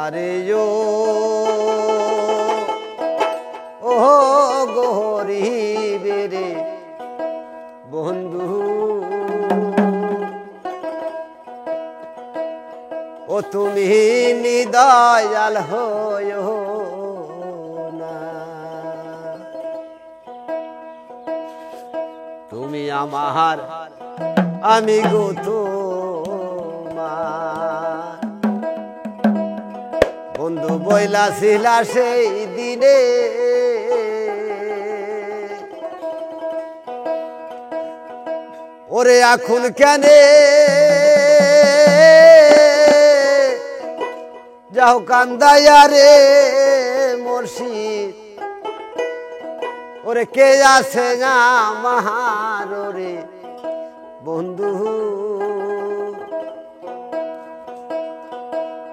আরে ও গরিবেরে বন্ধু ও তুমি নিদয়াল হয়ো না তুমি আমার আমি গো তোমার বন্ধু বইলা ছিলা সেই দিনে ওরে এখন কেনে যাও কান্দাইয়া রে মুর্শিদ ওরে কে আছে না মাহার রে বন্ধু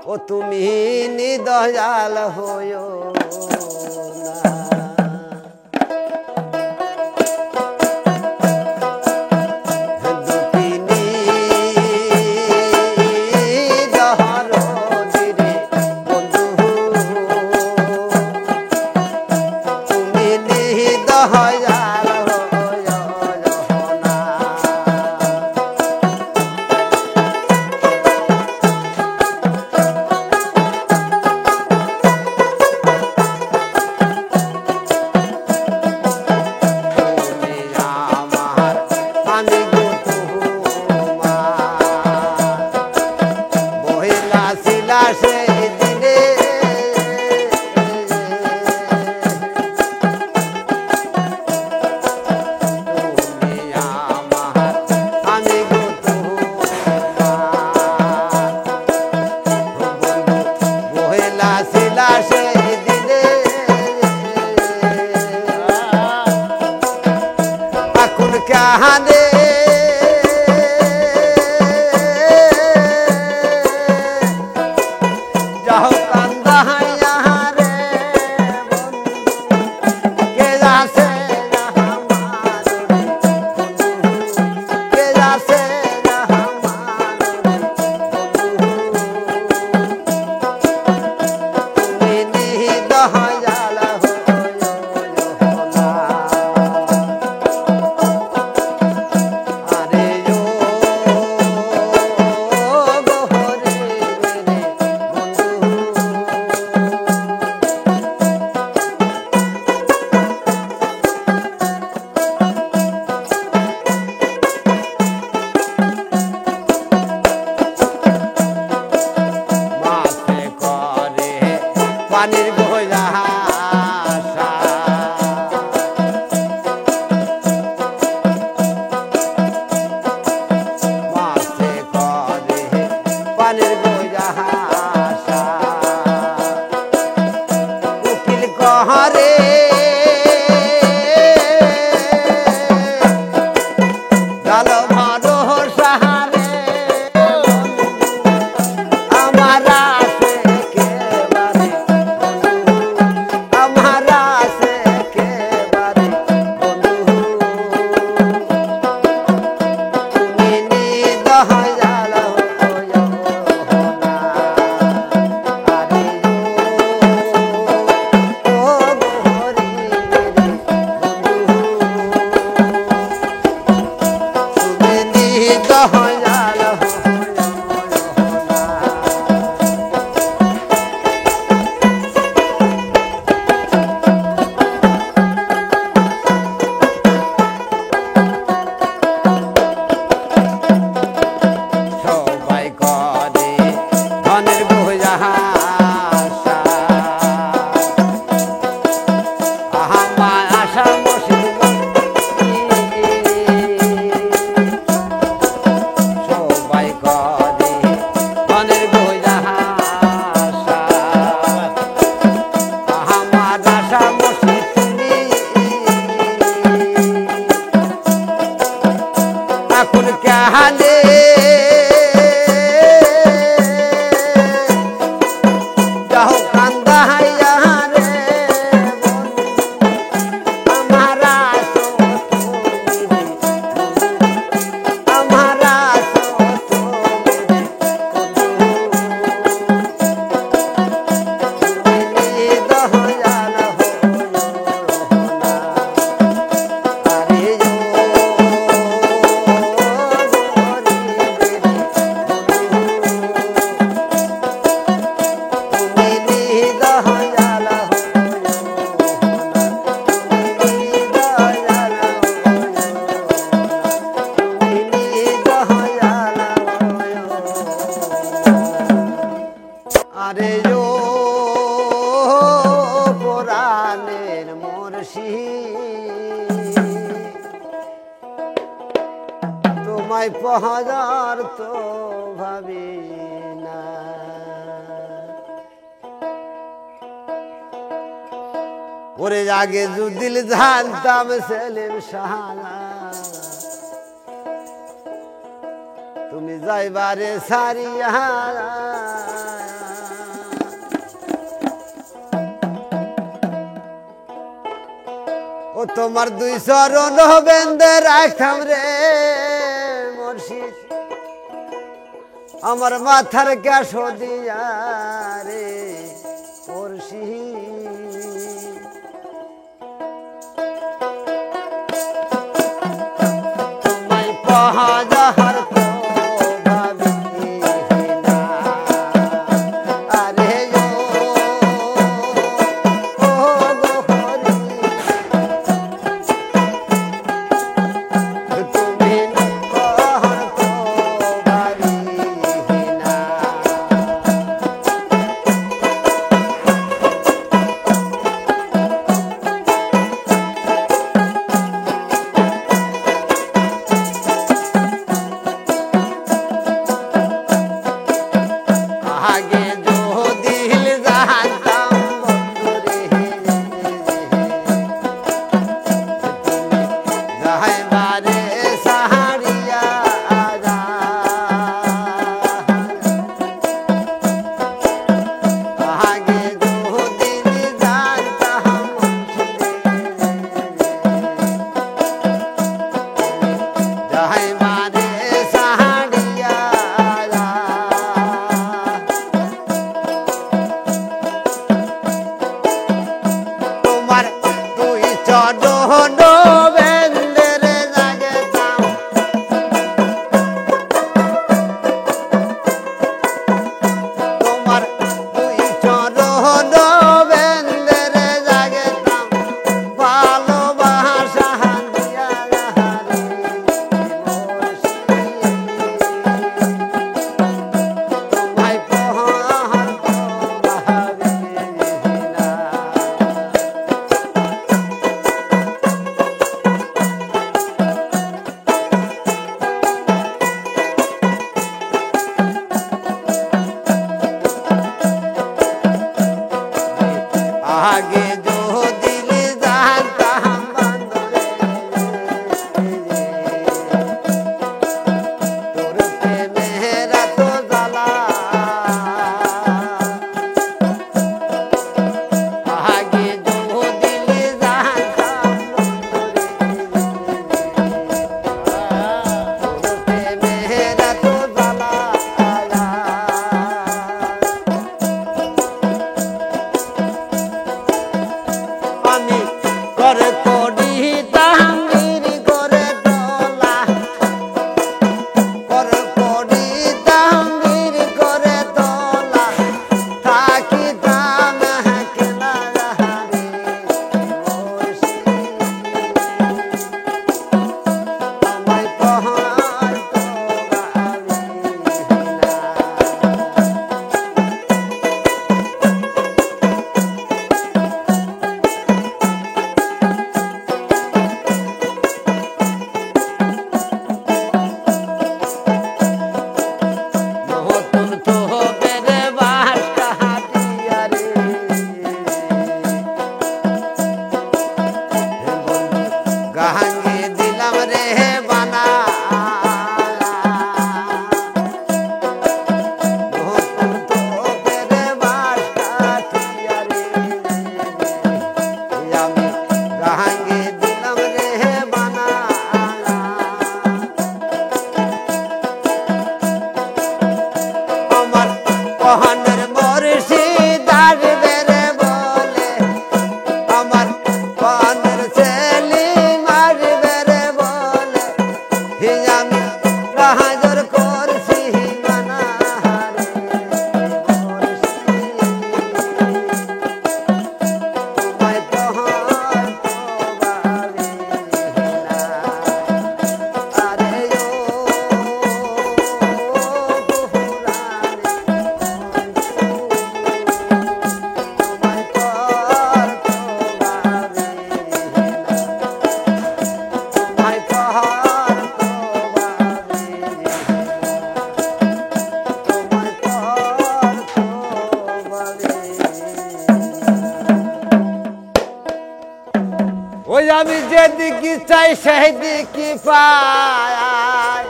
ও তুমি নিদয়াল হয়ো কাহানে যাও কান্দা হাইয়া রে বন্ধু কে যাচ্ছে কে যাচ্ছে তুমি নিদয়াল পানির বইলা মাছে করে পানির বইলা উকিল কহরে গাল ভালো সাহারে আমার আরে ও পুরাণের মুর্শিদ তোমায় পাহাড় তো ভাবি না ওরে আগে যদি জানতাম সেলিম শালা তুমি যাইবারে সারিয়া ও তোমার দুই চরণ বেঁধে রাখতাম রে মুর্শিদ আমার মাথার গ্যাস দিয়া রে মুর্শিদ তোমায় পাহাড় আগে যদি জানতাম বন্ধুরে তোর প্রেমের এত জ্বালা আগে যদি জানতাম তোর প্রেমের এত জ্বালা আমি করে করি তাহাঙ্গির করে তোলা করে করি তাহাঙ্গির করে তোলা থাকি দাম কেনা রে আমায় পাহাড় তো ভাবি গাঙ্গে দিলাম রে বানা আমি গাঙ্গে দিলাম রে বানা আমার কহনের মুর্শিদ আসবে রে বলে আমার কহনের সেলিম আসবে রে বলে আমি রাহাজর করছি মানা রে মুর্শিদ তোমায় পাহাড় তো ভাবি না আরে ও পুরাণে আমি যেদিকে চাই সেই দিকে পাই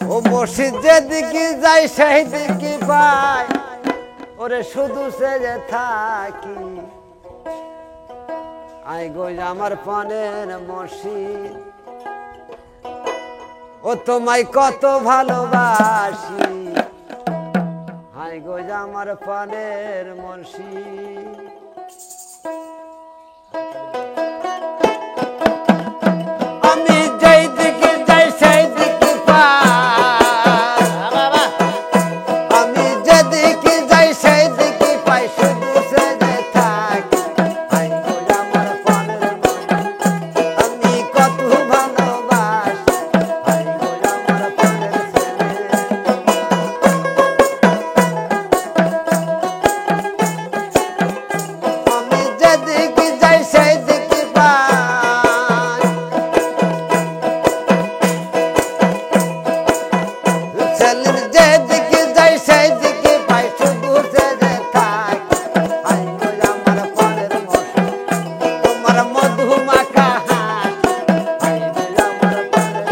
ও মসজিদ যেদিকে যাই সেই দিকে পাই ওরে শুধু সে যে থাকি আই গো আমার পানের মসজিদ ও তোমায় কত ভালোবাসি হাই গো আমার পানের মসজিদ আমি যেই দিকে যাই সেই দিকে পাই আমি যেদিকে যাই সেই দিকে পাই শুধু সে যে থাকি হাই গো আমার পানের মসজিদ আমি কত ভালোবাসি হাই গো আমার পানের আমি যেদিকে যাই সেই দিকে পাই সেলিম যেদিকে যাই সেই দিকে পাই শুধু সে যে থাকি হাই গো আমার পানের মসজিদ তোমার মধু মাখা হাসি হাই গো আমার পানের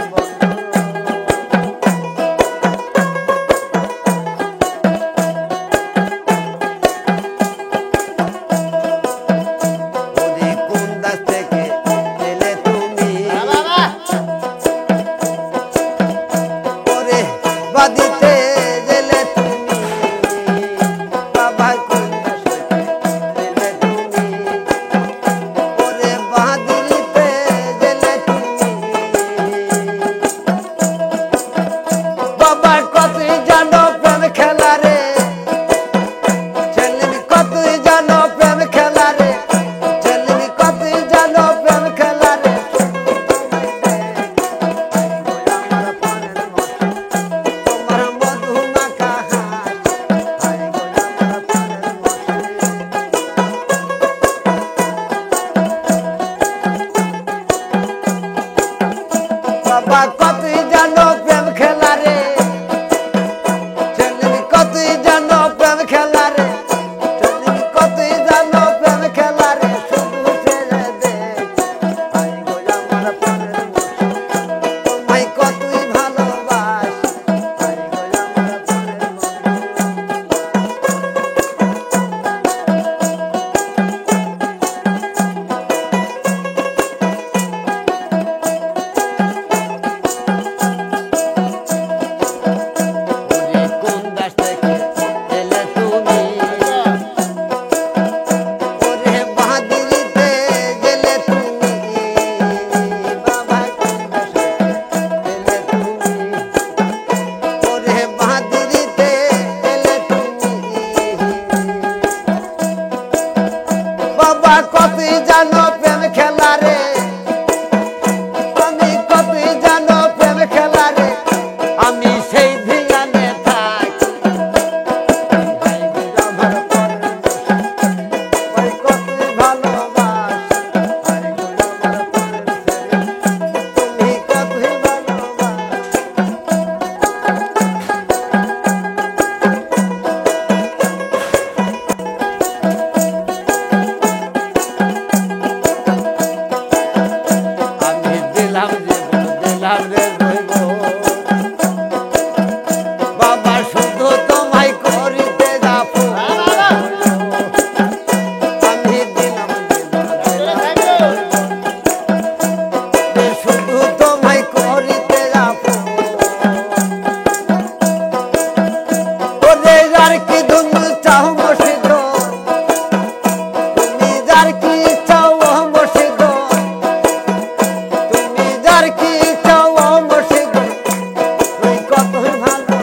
ওরে কোন দাস থেকে এলে তুমি ওরে বাদিতে গেলে তুমি বাবা কোন দাস থেকে এলে তুমি ওরে বাদিতে গেলে তুমি বাবা কতই জানো প্রেম খেলা রে ছেলেমি কতই জানো প্রেম খেলা রে ছেলেমি কতই জানো প্রেম খেলা রে আমার পানের মসজিদ তোমার মধু মাখা হাসি হাই গো আমার পানের মসজিদ বাবা কতই জানো প্রেম খেলা রে ছেলেমি কতই জানো প্রেম খেলা রে ছেলেমি কতই জানো প্রেম খেলা রে শুধু ছেড়ে দে হাই গো আমার পানের মসজিদ তোমায় কতই ভালোবাসি হাই গো আমার পানের মসজিদ ওরে কোন দাস থেকে এলে তুমি ওরে বাহাদুরিতে গেলে তুমি বাবা কোন দাস থেকে এলে তুমি ওরে বাহাদুরিতে গেলে তুমি বাবা কতই জানো প্রেম খেলা রে আমি কতই জানো প্রেম খেলা রে আমি সেই ধিগানে থাকি হাই গো আমার পানের মসজিদ ওই কতই ভালোবাসি হাই গো আমার পানের তুমি কতই ভালোবাসি আমি দিলাম জীবন দিলাম রে জৈব বাবা শুধু তোমায় করিতে যাবো আমি দিলাম জীবন দিলাম রে জৈব শুধু তোমায় করিতে যাবো ওরে যার কি তুমি চাও মসজিদ তুমি যার কি চাও মসজিদ তুমি যার কি চাও মসজিদ তুই কতই ভালো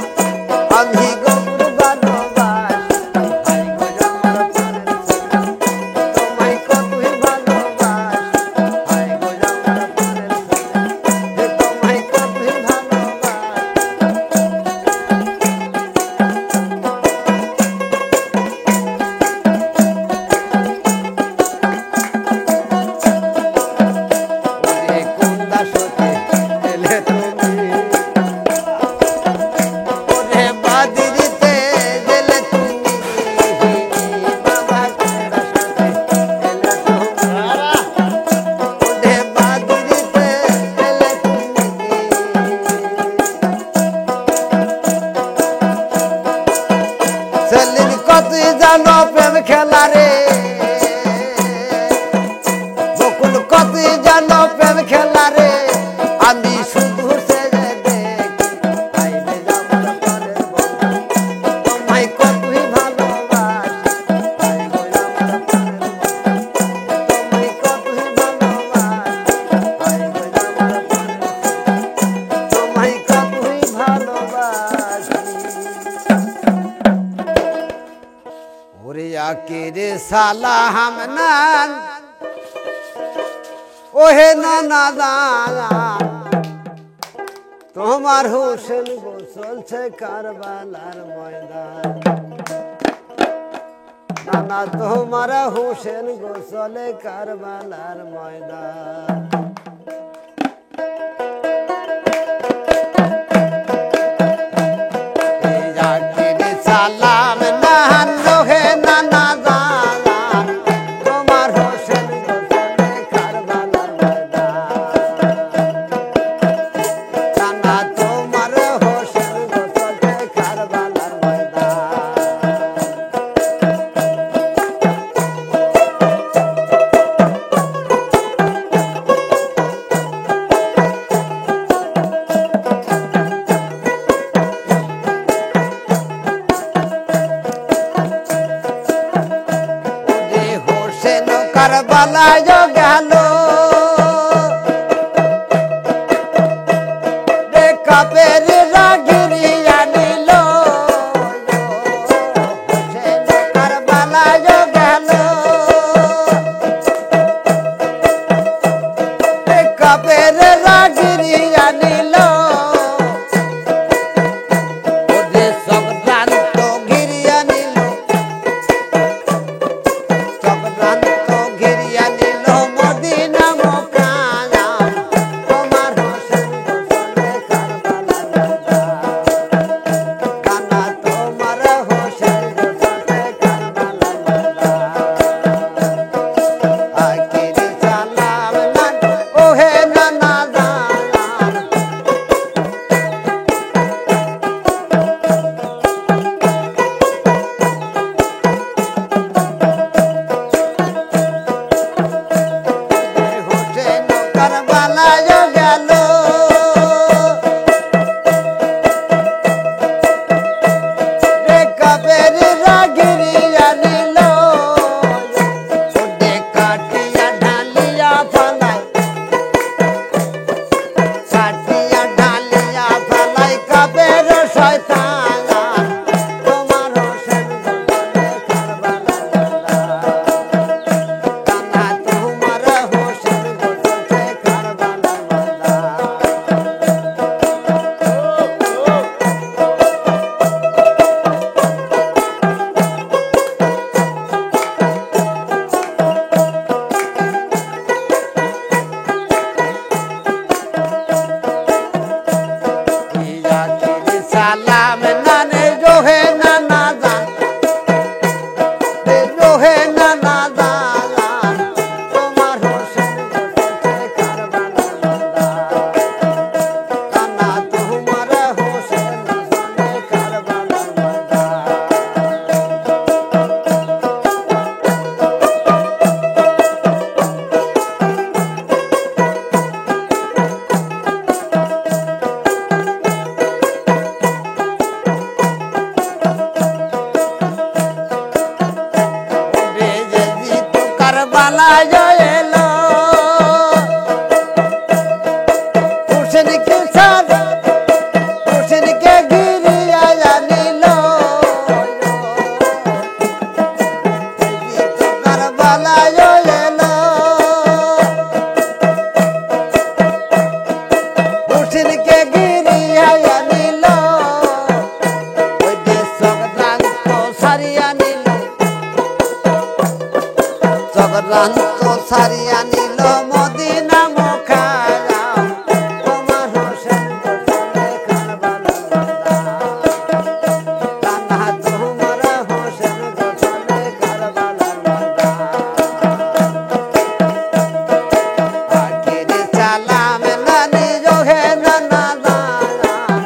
আমি গৌর ভালোবাসি হাই গো আমার পানের মসজিদ তোমায় কতই ভালোবাসি হাই গো আমার পানের মসজিদ তোমায় কতই ভালোবাসি আকির সালাম নান ওহে নানা দান তোমার হোসেন গো চলছে কারবালার ময়দান নানা তোমার হোসেন গো চলে কারবালার ময়দান সালাম নান লোহে নানা দান তোমার হোসেন গো চলে কারবালার ময়দান নানা তোমার হোসেন গো চলে কারবালার কারবালায় গেল রে কাপের রাগিরিয়া নিল হোসেন কারবালায় গেল রে কাপের রাগিরিয়া নিল ওরে সংক্রান্ত ঘিরিয়া নিল সংক্রান্ত সালাম নানে রোহে নানা দান রোহে নানা দান তোমার হোসেন গো চলছে কারবালার ময়দান নানা তোমার হোসেন চলে কারবালার কারবালায় এলো হোসেনকে সাথ হোসেনকে ঘিরিয়া নিল কারবালায় এলো হোসেনকে ঘিরিয়া নিল ওই দেশ সংক্রান্ত সারিয়া নিল সংক্রান্ত সারিয়া নিল মদিনা মুখারা তোমার হোসেন গো চলে কারবালার ময়দান নানা তোমার হোসেন গো চলে কারবালার ময়দান আখির সালাম নানি রোহে নানা দান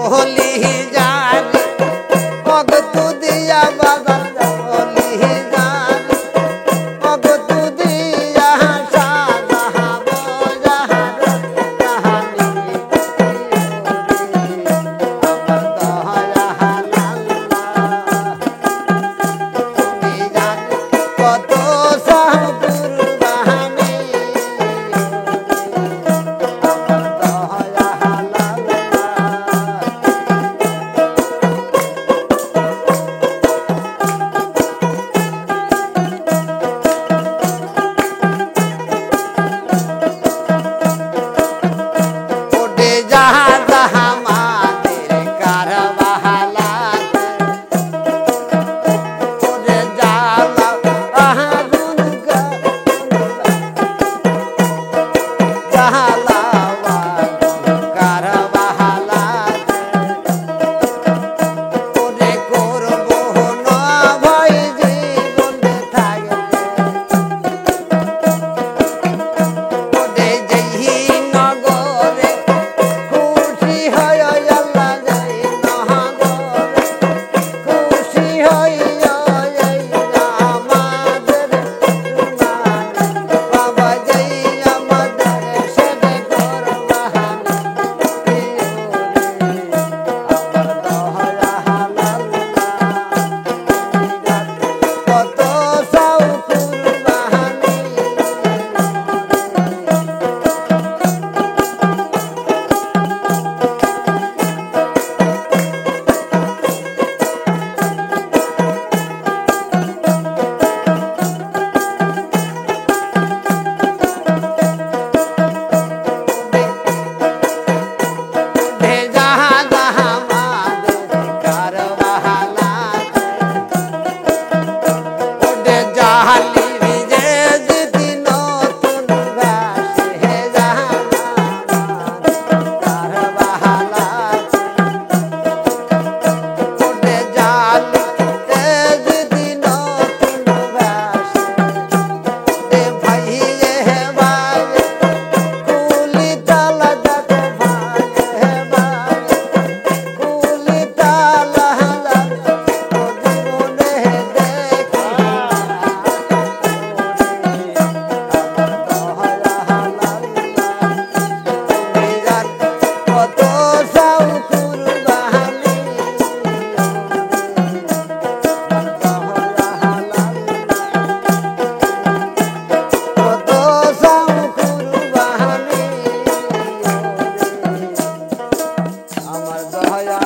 বলি জানি অগ তু দিয়া বাবা বলি জানি অগ তু দিয়া সাজাব জাহার জাহানি আমার দয়া আল্লাহ তুমি জানি কত সাহ কুরবানি আমার দয়া ওডে যাহা যাহা মাদের কারবালাত ওডে জালা আহারুন জালা কারবালাত ওডে করব না ভাই জীবন থাকবে ওডে যেই নগরে খুশি হয় আল্লাহ যাই নগরে খুশি হয় আমাদের বাবা যাই আমাদের সেবে করবাহানি আমার দয়া কত সাউ কুরবানি যাহা যাহা মাদের কারবালাত ওডে জাহালি ভিজে যেতি নতুন ভাসে যাহা কারবালাত ওডে জাহালি যেতি নতুন ভাসে দে ভাই হে ভাই কুলি তালা যাতে ভাই হে ভাই কুলি তালা জীবনে দেখি কত সাউ কুরবানি কত সাউ কুরবানি আমার দয়া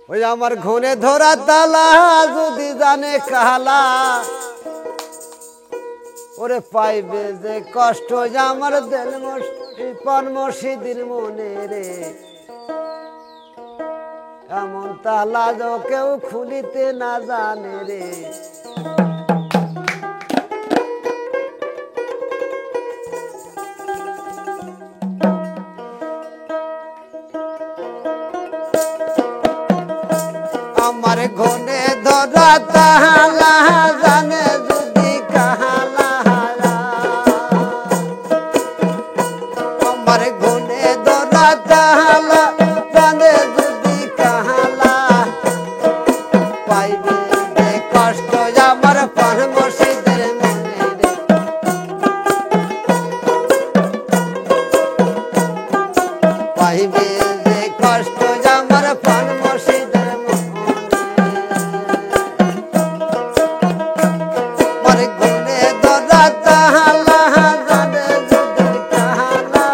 ওই আমার ঘনে ধরা তালা যদি জানে কালা ওরে পাইবে যে কষ্ট যে আমার দিল পন মসজিদের মনে রে এমন তালা যো কেউ খুলিতে না জানে রে আমার ঘনে ধরা তালা জানে যদি কালা আমার ঘনে ধরা তালা জানে যদি কালা পাইবে যে কষ্ট আমার পর মসজিদের মনে রে পাইবে যে কষ্ট আমার পর মসজিদের মরে ঘুরে দরা তালা জানে যদি কালা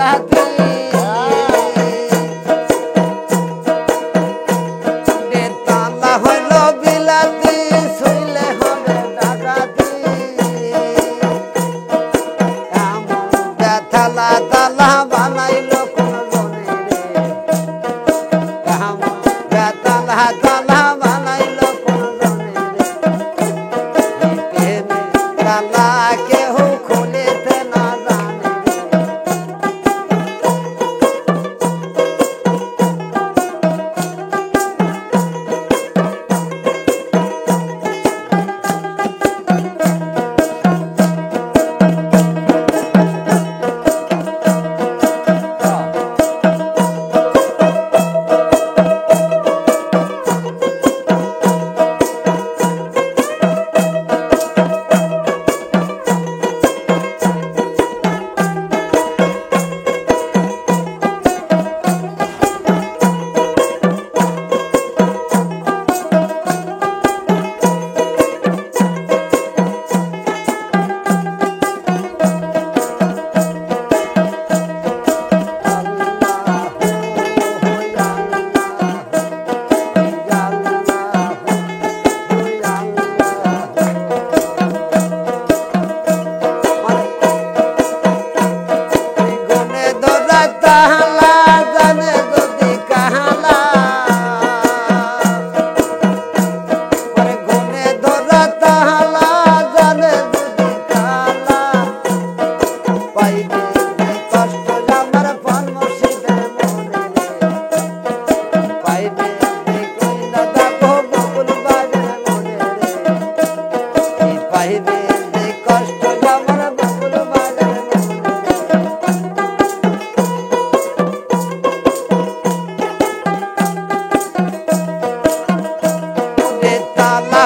বিলাতি তালা হইল বিলাতি শুইলে হবে ডাকাতি এমন বেথালা তালা বানাইল কোন জনে রে এমন বেথালা তালা বানাইল কোন জনে রে তালা কেহ খুলিতে না জানে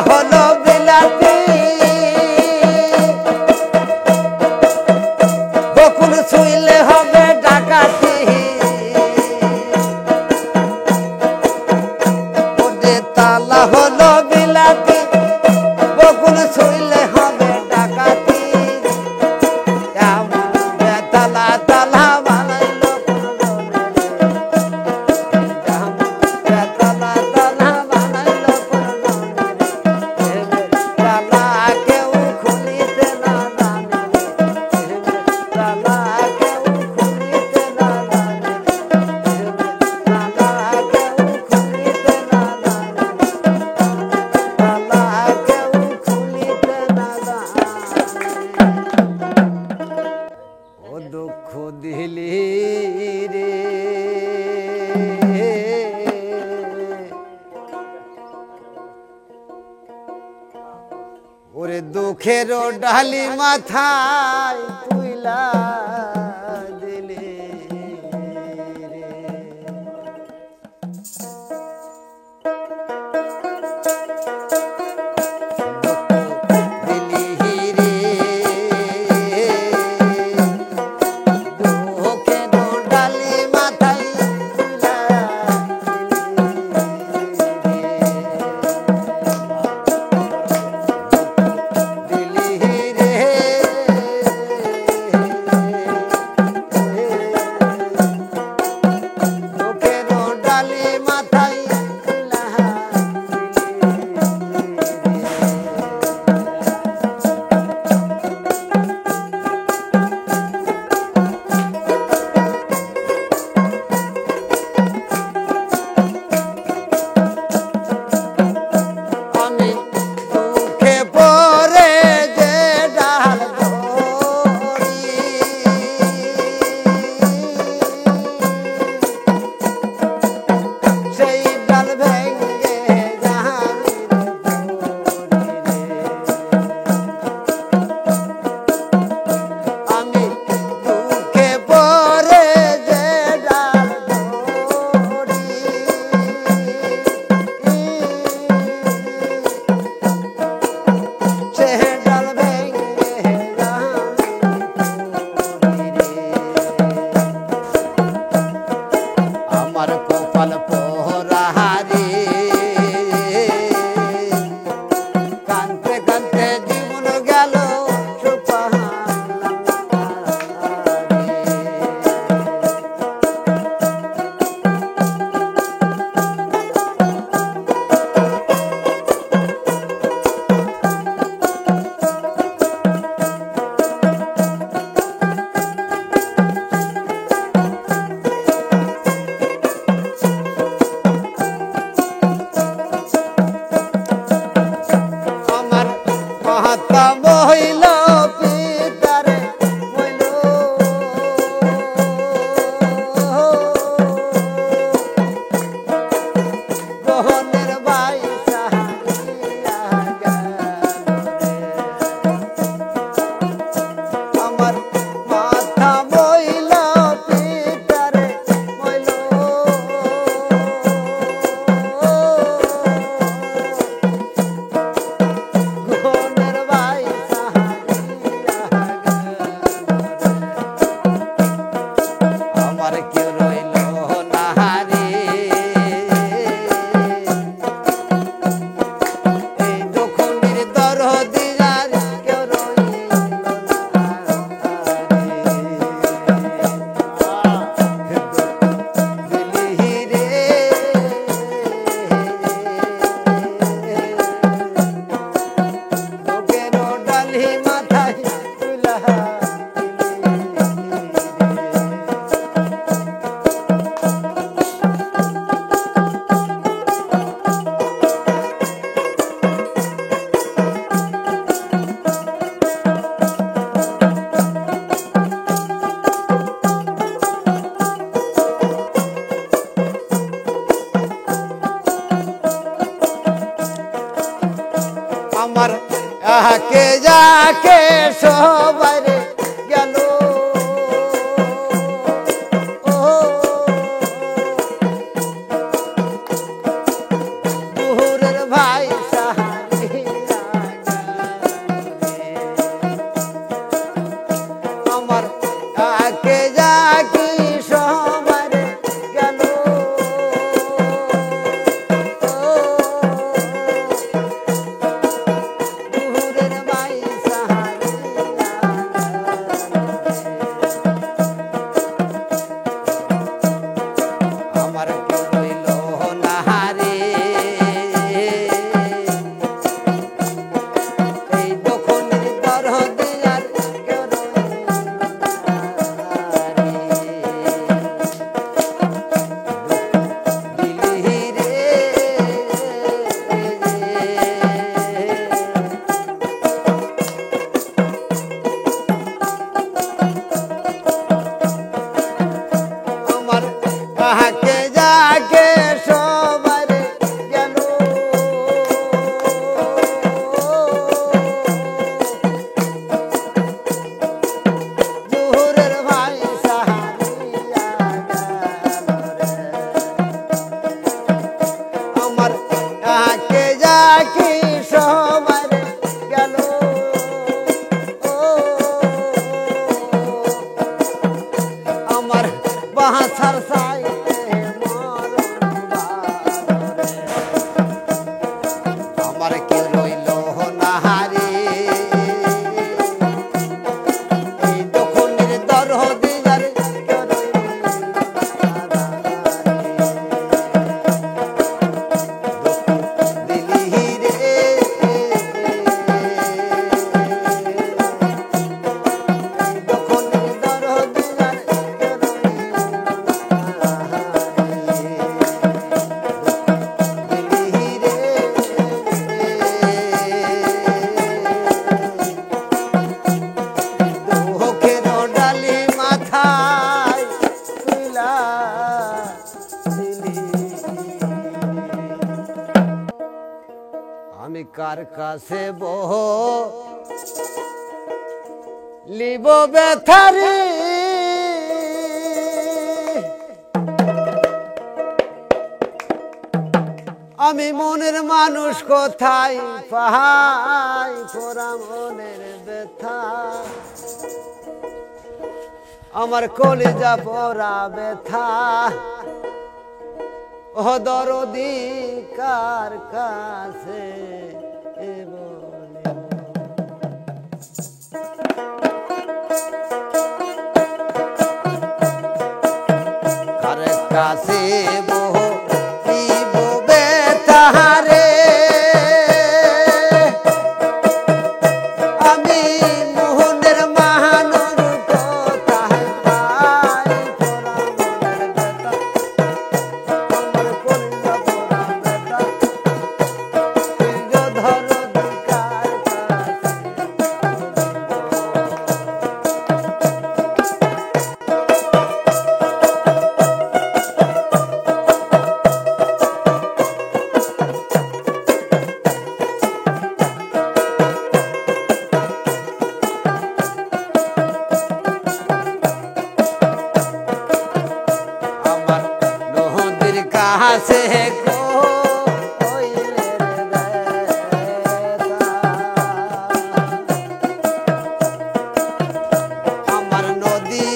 হলো বিলাতি বকুল শুইলে হবে ডাকাতি ওরে তালা হলো বিলাতি বকুল শুইলে হবে ডাকাতি এমন বেতালা তালা বানাইল কোন জনে রে এমন বেতালা তালা বানাইল কোন জনে রে তালা কেউ খুলিতে না জানে তালা কেউ খুলিতে না জানে তালা কেউ খুলিতে না জানে তালা কেউ খুলিতে না জানে ও দুঃখ দিলি রে ওরে দুঃখের ডালি মাথায় তুইলা দিলি রে আমার কেউ রইল না রে এই দক্ষিণের দরদি আর কেউ রইল আমার আকে যাকে সবাই গেল দুহুরের ভাই সাহারিয়া আমার আকে যাকে সবাই গেল আকে যাকে সবাই গেল জোহরের ভাই সাহারিয়া আমার আকে যাকে সবাই গেল আমার বাহাসার সাই আমার কেউ রইল না রে এই দক্ষিণের দরদি আর কেউ রইল দিলি রে দক্ষিণের দরদি আর কেউ আমি কার কাছে বহ লিব ব্যথারি আমি মনের মানুষ কোথায় পাহাই পোড়া মনের ব্যথা আমার কলিজা পোড়া ব্যথা ও দরদি কার কাছে কার কাছে বহিব বেতারে আমি মোহনের মানুষ কোথায় পাই পোড়া মনের ব্যথা আমার কলিজা পোড়া ব্যথা দরদি কার কাছে কাছে আমার নদী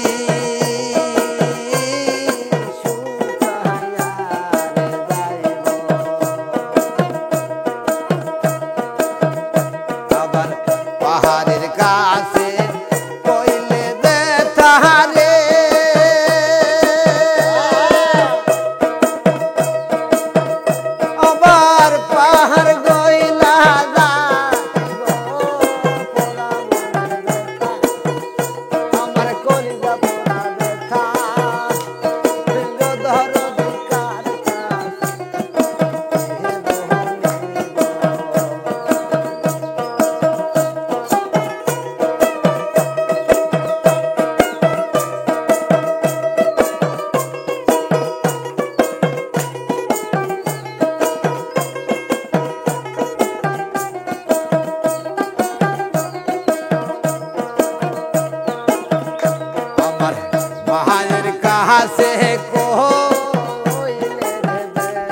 কাছে কইলে রে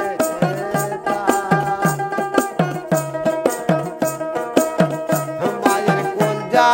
বেটা মায়ের কলজা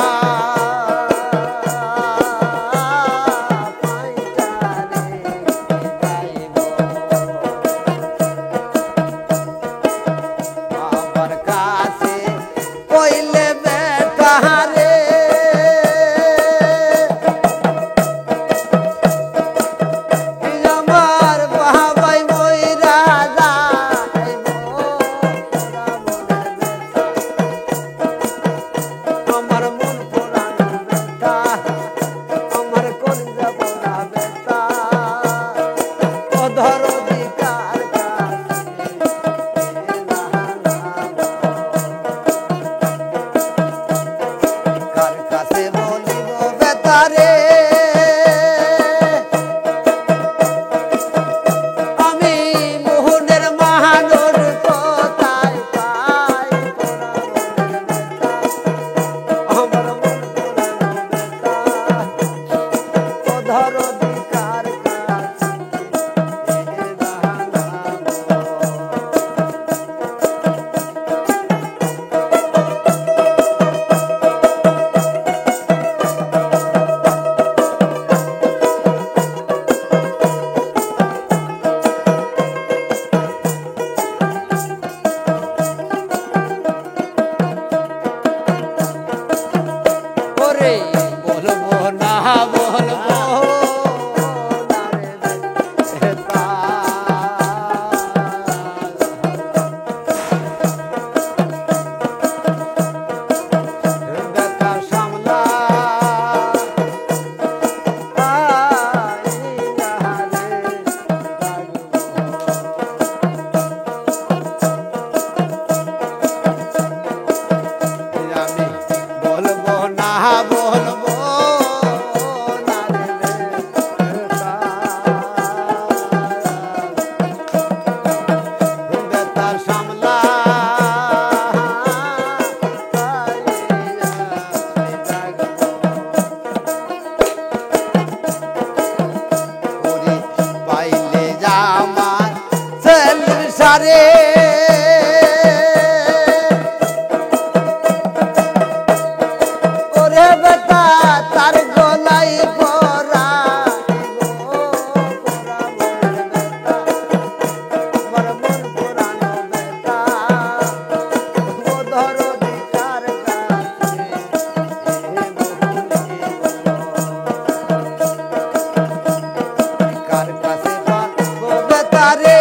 রে ওরে বেটা তার গলাই পরা আমার মন পুরানো বেটা ও ধর দিকার কাছে কার কাছে বেটা রে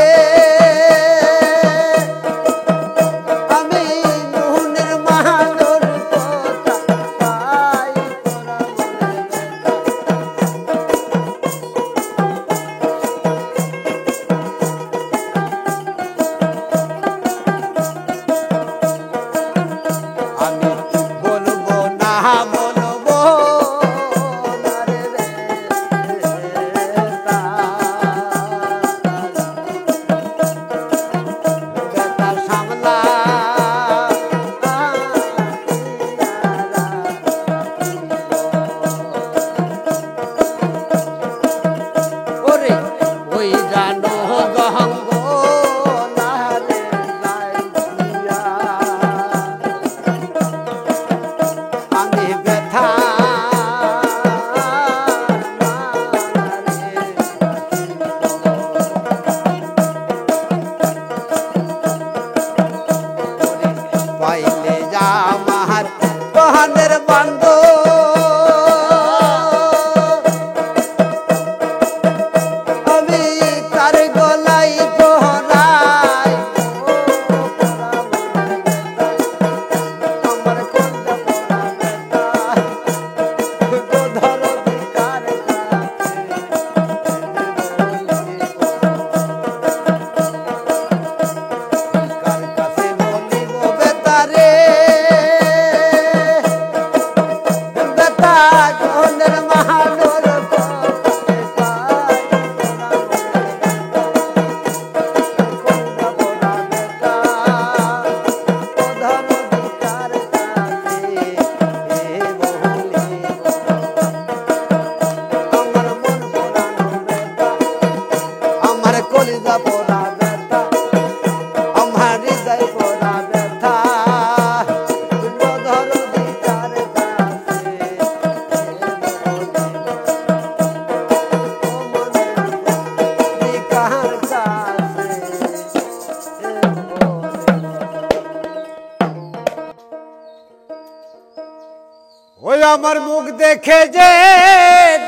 দেখে যে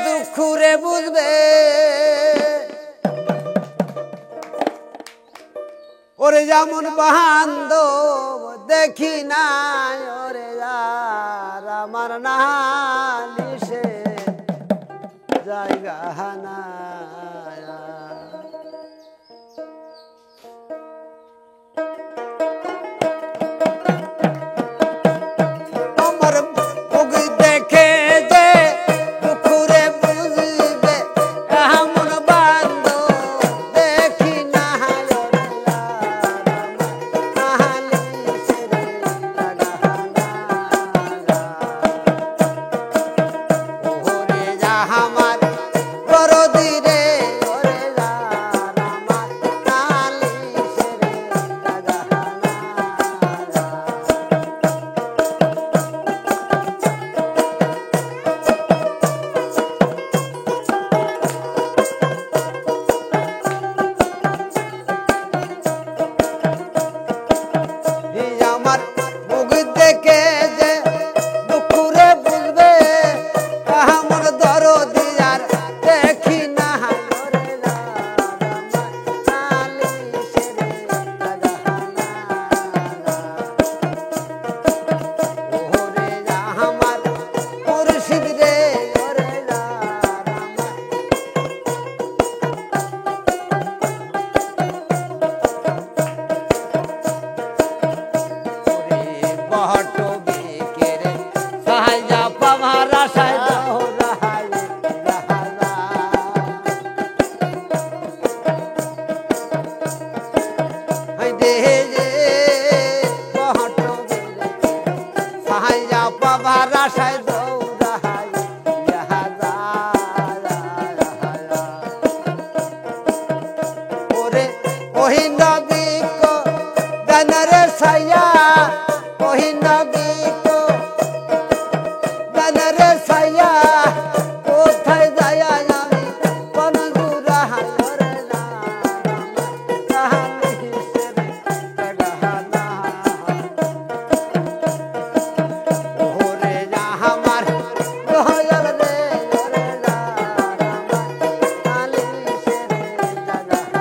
দুঃখুরে বুঝবে ওরে যেমন বান্ধব দেখি না ওরে যার আমার নালিশে জায়গা না আমার মুখ দেখে যে দুঃখুরে বুঝবে এমন বান্ধব দেখি না ওরে যার আমার নালিশে জায়গা না ওরে যা আমার দরদি রে ওরে যার আমার নালিশে জায়গা না এই আমার মুখ দেখে যে দুঃখুরে বুঝবে আমার দরদি আর দেখি না ওরে যার আমার নালিশের জায়গা না ওরে যা আমার মুর্শিদ রে ওরে যার আমার বহট বিকেরে সাহায্য পাওয়ার আশায় দাও রাহাই রাহালা হাই দেহে যে বহট বিকেরে সাহায্য পাওয়ার আশায় দাও রাহাই রাহালা ওরে ওহি নবী কো দানরে সায়া ওহি নবী কো দানরে সায়া কোথায় যায় আমি কোন দূরা ওরে না নালিশের জায়গা না ওরে যা আমার দয়াল রে ওরে যা আমার নালিশের জায়গা না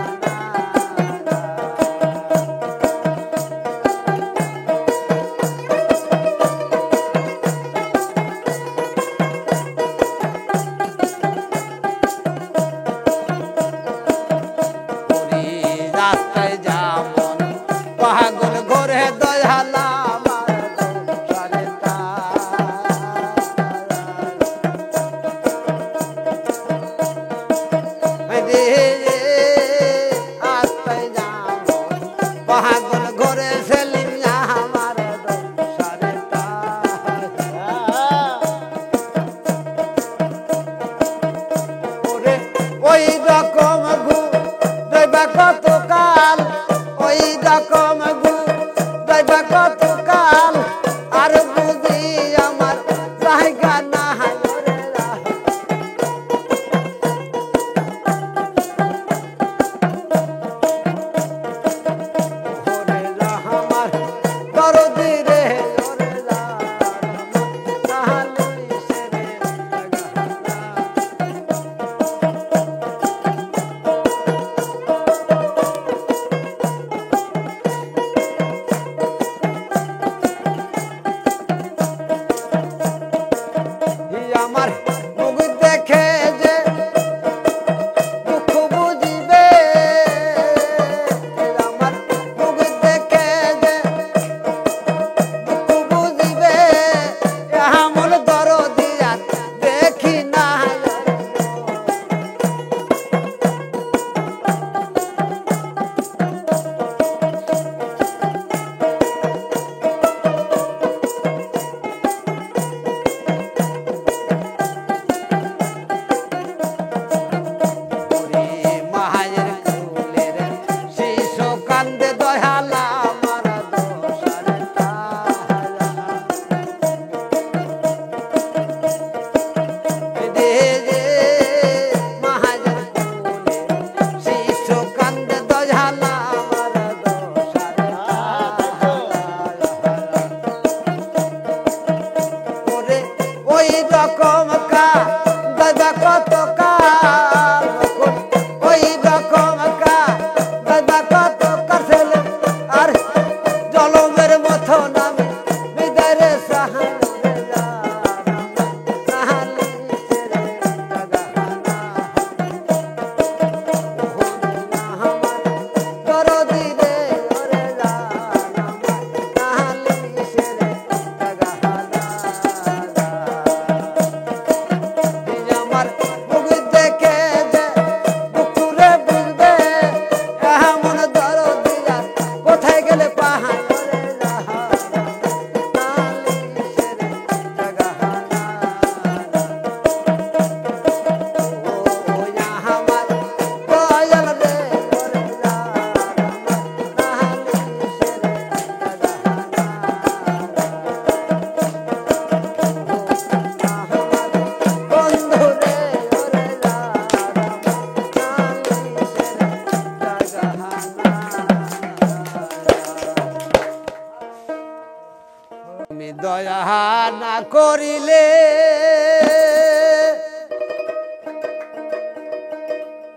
করিলে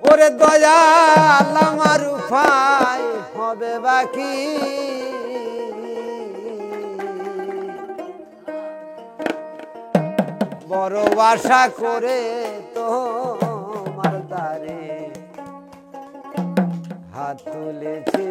ওরে দয়াল আমার উপায় হবে বাকি বড় আশা করে তোমার দ্বারে হাত তুলেছে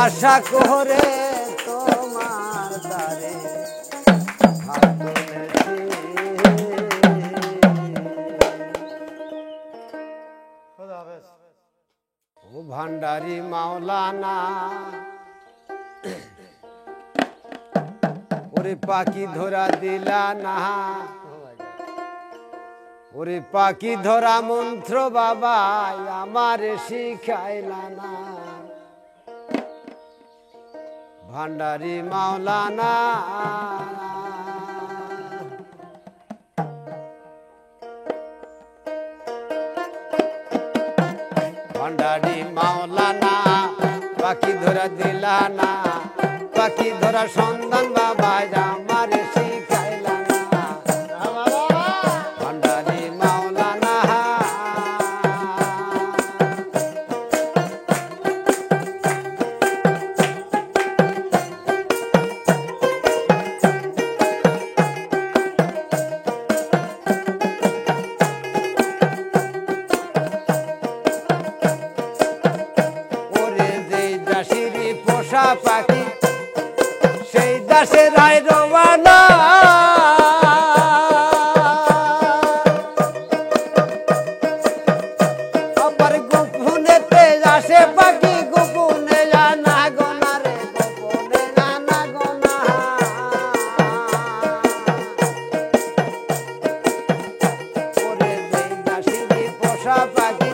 আশা করে তোমার ভান্ডারি মাওলানা ওরে পাখি ধরা দিলা না ওরে পাখি ধরা মন্ত্র বাবা আমারে শিখাইলা না ভান্ডারি মাওলানা ভান্ডারি মাওলানা পাখি ধরা দিলা না পাখি ধরা সন্ধান বাবা আমারে শিখাইলা না ভান্ডারি মাওলানা পোষা পাখি সেই দাসে রায় রওয়ানা আবার গোপনেতে আসে পাখি গোপনে জানা গোনা রে গোপনে জানা গোনা ওরে যেই দাসিনী পোষা পাখি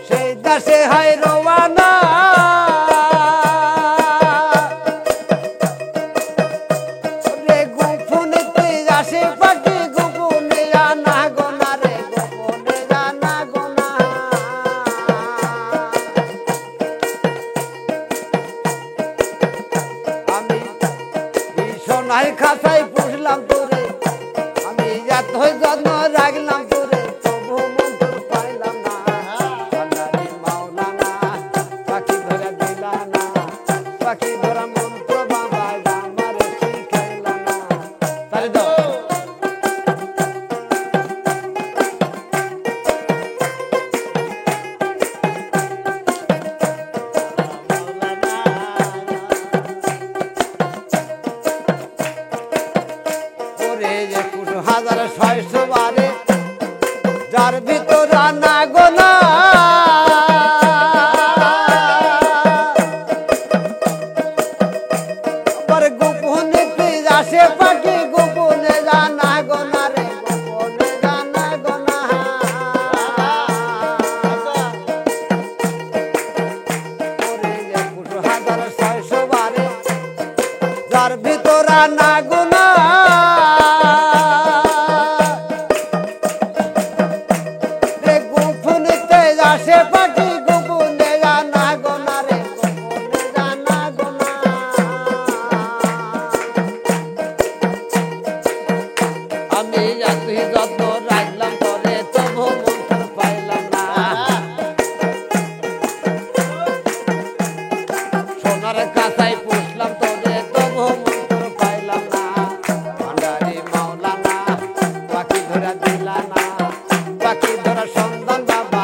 সেই দাসে হয় রওয়ানা সোনার খাঁচায় পুষলাম তোরে আমি এত যত্ন রাখলাম তোরে তবু মন্ত্র পাইলাম না ভান্ডারি মাওলানা পাখি ধরা দিলা না পাখি ধরা মন্ত্র বাবা আমারে শিখাইলা না তাহলে দাও হাজার ৬০০ বারে যার ভিতর রান্না গোনা আবার গোপনে আসে পাখি গোপনে জানা গোনা রে গোপনে জানা গোনা হাজার ৬০০ বারে যার ভিতর রান্না গোনা আসে পাখি গোপনে জানা গোনা রে গোপনে জানা গোনা আমি এতই যত্ন রাখলাম তোরে তবু মন্ত্র পাইলাম না সোনার কাঁচায় পুষলাম তোরে তবু মন্ত্র পাইলাম না ভান্ডারি মাওলানা পাখি ধরা দিলা না পাখি ধরা সন্ধান বাবা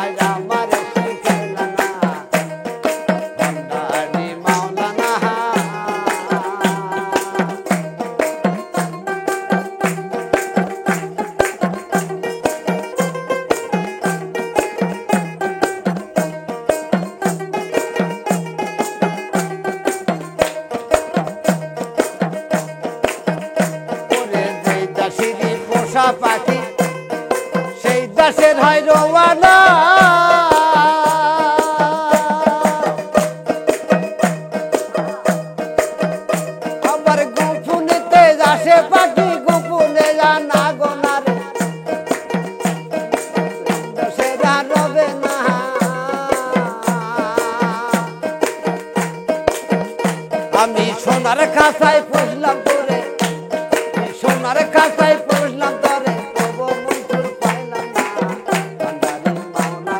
পোষা পাখি সেই দাসের হয় রওয়ানা আবার গোপনেতে আসে পাখি গোপনে জানা গোনা রে সেরা রবে না আমি সোনার খাঁচায় পুষলাম তোরে সোনার খাঁচায় পুষলাম তোরে তবু মন্ত্র পাইলাম না ভান্ডারি মাওলানা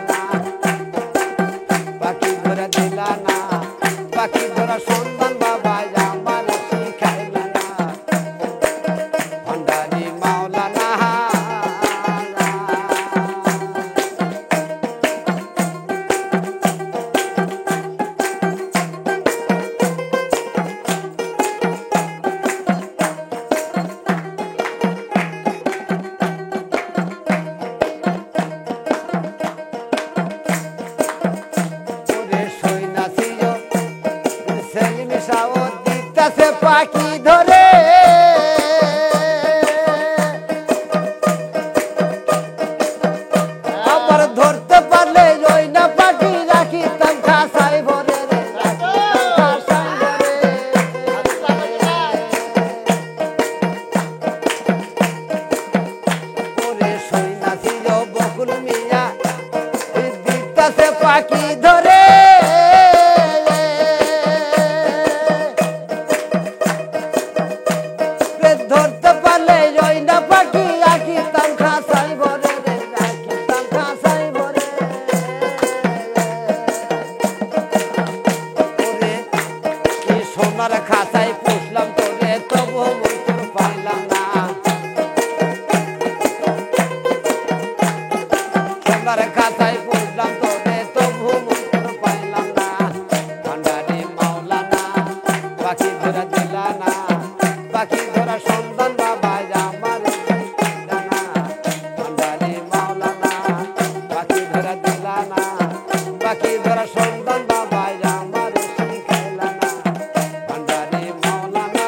পাখি ধরে আবার ধরতে পারলে ওই না পাখি রাখিতাম খাসায় ভরে রে, রাখিতাম খাসায় ভরে। ওরে সৈন্যাসী বকুল মিয়া দিতাছে পাখি ধরে ধরতে পারলে ওই না পাখি রাখিতাম খাসায় ভরে রে, রাখিতাম খাসায় ভরে। ওরে এই সোনার খাসায় পুষলাম তোরে তবু মন্ত্র পাইলাম না, সোনার খাসায় পুষলাম তোরে তবু মন্ত্র পাইলাম না। ভান্ডারি মাওলানা পাখি ধরা দিলা না, পাখি ধরা সন্ধান বাবা আমার দিলা না। ভান্ডারি মাওলানা পাখি ধরা দিলা না, পাখি ধরা সন্ধান বাবা আমার শিখাইলা না। ভান্ডারি মাওলানা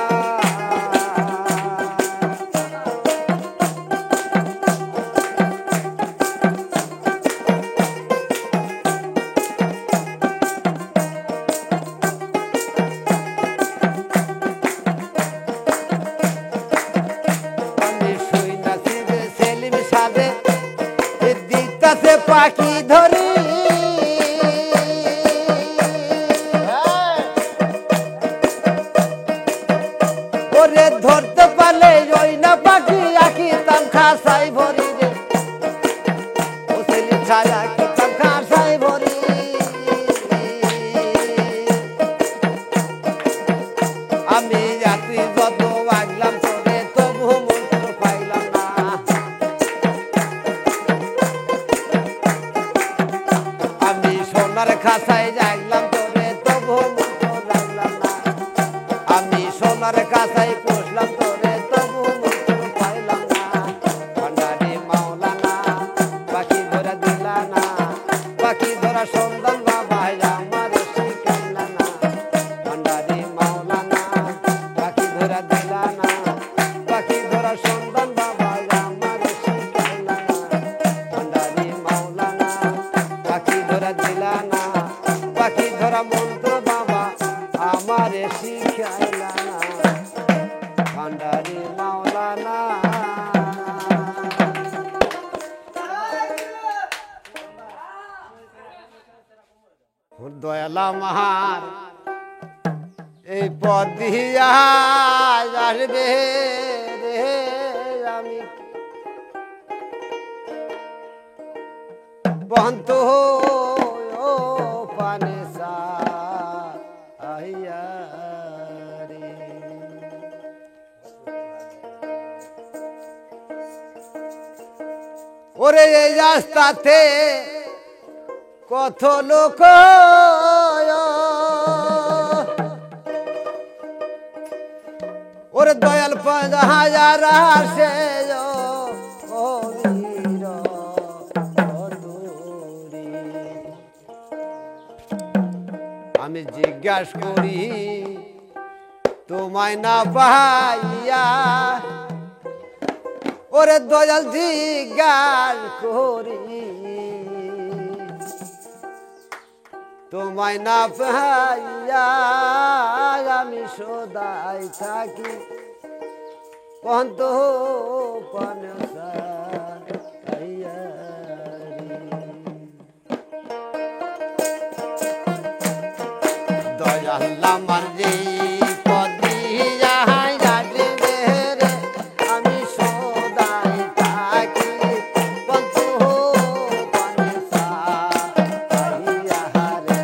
আমি সৈন্যাসী সেলিম সাদে দিতাছে পাখি ধরি ওরে ধরতে পারলে ওই না পাখি আঁকিতাম খাসাই ভরি রে, ও সেলিম সাদে আঁকিতাম খাসাই ভরি। আমি যাত্রী যত আগলাম তোরে তবু মন্ত্র পাইলাম না, আমি সোনার খাসায় জাগলাম তোরে তবু মন্ত্র লাগলাম না, আমি সোনার খাসায় পুষলাম তোরে তবু মন্ত্র পাইলাম না। ভান্ডারি মাওলানা পাখি ধরা দিলা না, পাখি ধরা সন্ধান বাবা আমার শিখাইলা না। ভান্ডারি মাওলানা পাখি ধরা দিলা না, পাখি ধরা সন্ধান বাবা আমার শিখাইলা না। ভান্ডারি মাওলানা পাখি ধরা দিলা না, পাখি ধরা মন্ত্র বাবা আমার শিখাইলা না। ভান্ডারি মাওলানা দয়ালা মাহার এই পদ দিয়া আসবে রে, আমি বন্ত পানে সাইয়া রে। ওরে এই রাস্তাতে কত লোক ওরে দয়াল হাজার আসে আমি জিজ্ঞাসা করি তোমায় না পাইয়া, ওরে দয়াল জিজ্ঞাসা করি তোমায় না পাইয়া, আমি সদাই থাকি পন্ত পানে সাইয়া রে। দয়াল আমার যে পদিয়া যাবে রে, আমি সদাই থাকি পন্ত পানে সাইয়া রে।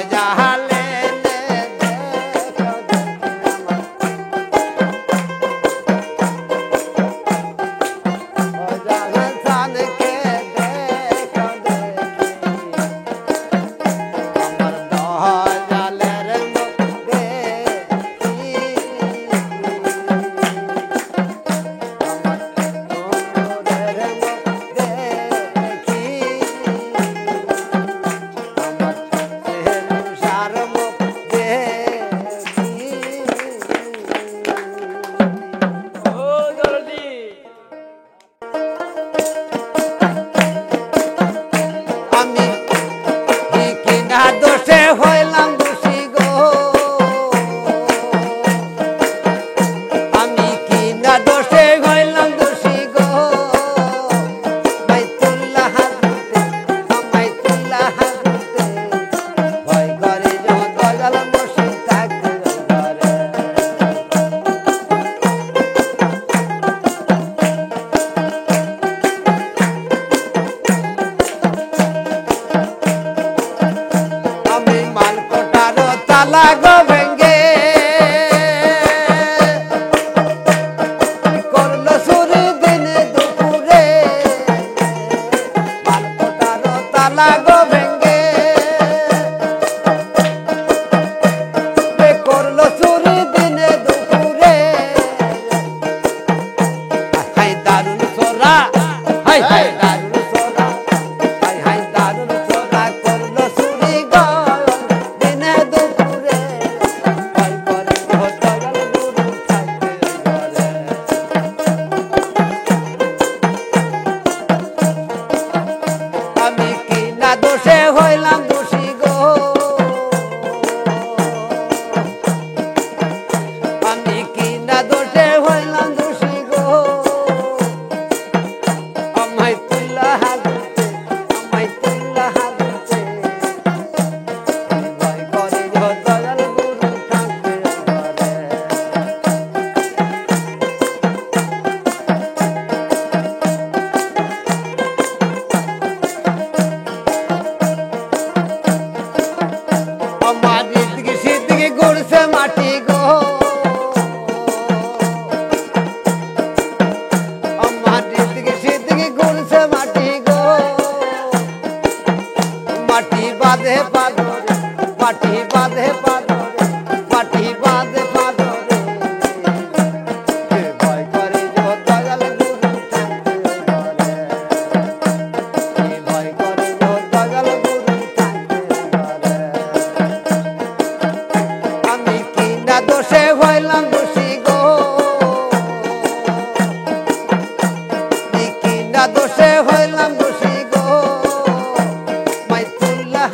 জাহালে দোষে হইলাম দোষী গো আমি কি না দোষে হইলাম দোষী গো বাইতুল্লাহ ভয় করে যখন দয়াল মুর্শিদ থাকে ঘরে তালা গো ভেঙ্গে করলো চুরি দিনে দুপুরে মালকোটার তালা গো ভেঙ্গে করলো চুরি দিনে দুপুরে হাই দারুণ চোরা হাই হাই দারুণ চোরা হাই হাই দারুণ চোরা করলো চুরি গো দিনে দুপুরে আমি কি না দোষে হইলাম দোষী গো আমি কি না দোষে হইলাম দোষী গো আমায় তুল্লা হাতে ভয় করে দয়াল গুরু থাকবে ঘরে আমার জিন্দগি সিন্দগি গুড়ছে মাটি গো আমার জিন্দগি সিন্দগি গুড়ছে মাটি গো মাটি বাঁধে পাদরে মাটি বাঁধে পাদরে মাটি বাঁধে পাদরে ভয় করে দয়াল গুরু থাকবে ঘরে ভয় করে দয়াল গুরু থাকবে ঘরে আমি কি না দোষে হইলাম দোষী গো কি না দোষে হইলাম দোষী গো মাইতুল্লাহ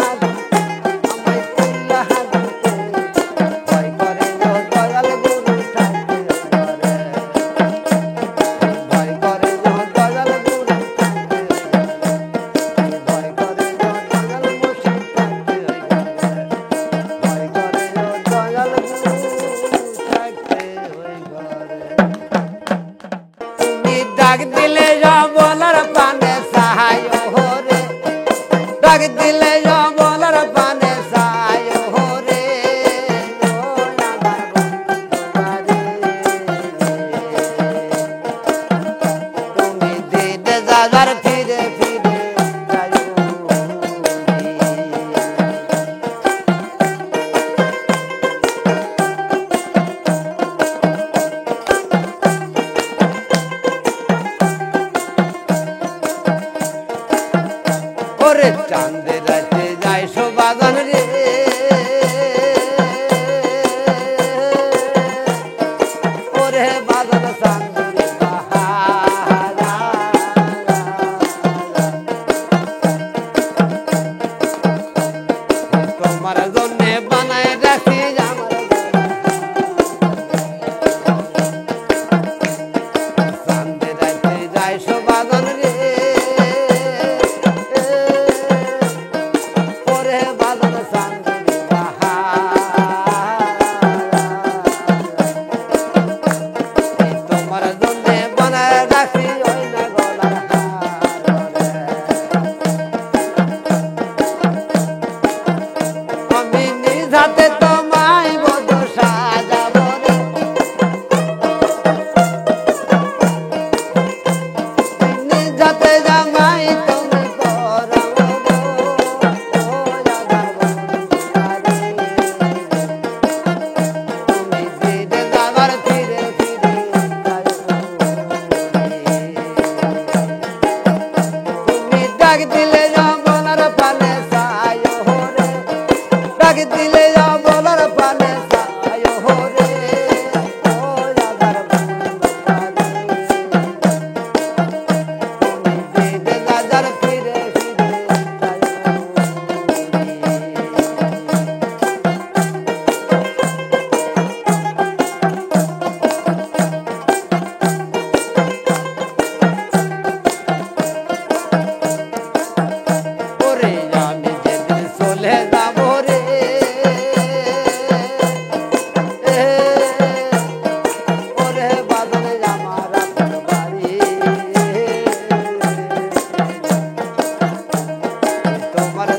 ভয় করে দয়াল গুরু থাকবে ঘরে ভয় করে দয়াল গুরু থাকবে ভয় করে দয়াল মুর্শিদ থাকবে ভয় করে দয়াল গুরু থাকবে ঘরে তুমি ডাক দিলে বলার পানে সাহায় হরে ডাক দিলে বলার পানে সাহায় হরে তুমি দিনে যাবার ফিরে ফিরে ওরে চাঁদে রাতে যাই শোভাগান রে ওরে বাজার চাঁদে বাহারা তোমার জন্যে বানায় রাখি আমার চাঁদে রাতে যাই শোভাগান রে ওরে বাজার চাঁদে তোমার জন্যে বানায় রাখি ওই না গলার হার আমি হাতে তোমায় বধ সাজাবো রে নিজ হাতে জামাই তুমি পরাবো গো ও রাধার বন্ধুরে তুমি ফিরে যাবার ফিরে ফিরে তুমি ডাক দিলে যমনার পানে সায় রে ডাক দিলে যমনার পানে সায় রে ও রাধার বন্ধুরে তুমি ফিরে যাবার ফিরে ফিরে ওরে আমি যেদিন চলে যাব রে ওরে বাদলে আমার আপন বাড়ি তোমার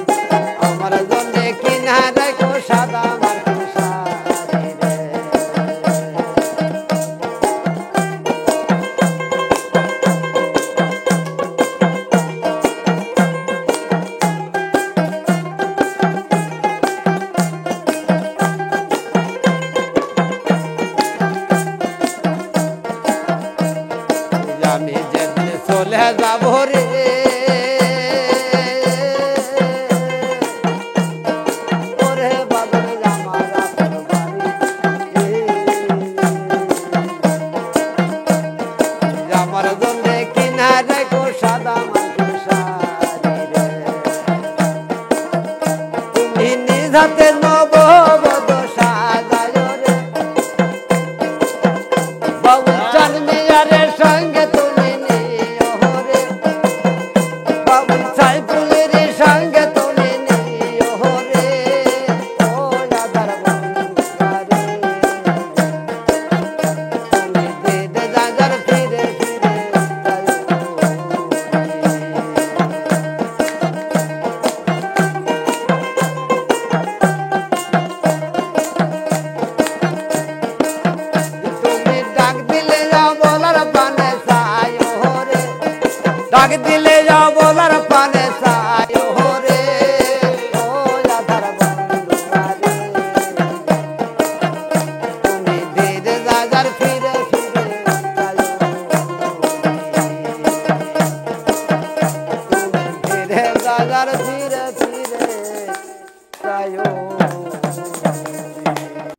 আমার জন্য কিনা রাখো সাদা মার্কা শাড়ি রে আমি যেদিন চলে যাব রে ওরে বাদলে আমার আপন বাড়ি আমার জন্য কিনা রাখো সাদা মার্কা শাড়ি রে তুমি নিজ হাতে নববধ সাজায় রে বাবু চান মিয়ারের সঙ্গে তুলে নিও রে বাবু সাইফুলের সঙ্গে তুলে নিও রে ও রাধার বন্ধুরে তুমি ফিরে যাবার ফিরে ফিরে তুমি ডাক দিলে যাও বলার পানে সায় রে ডাক দিলে যাও বলার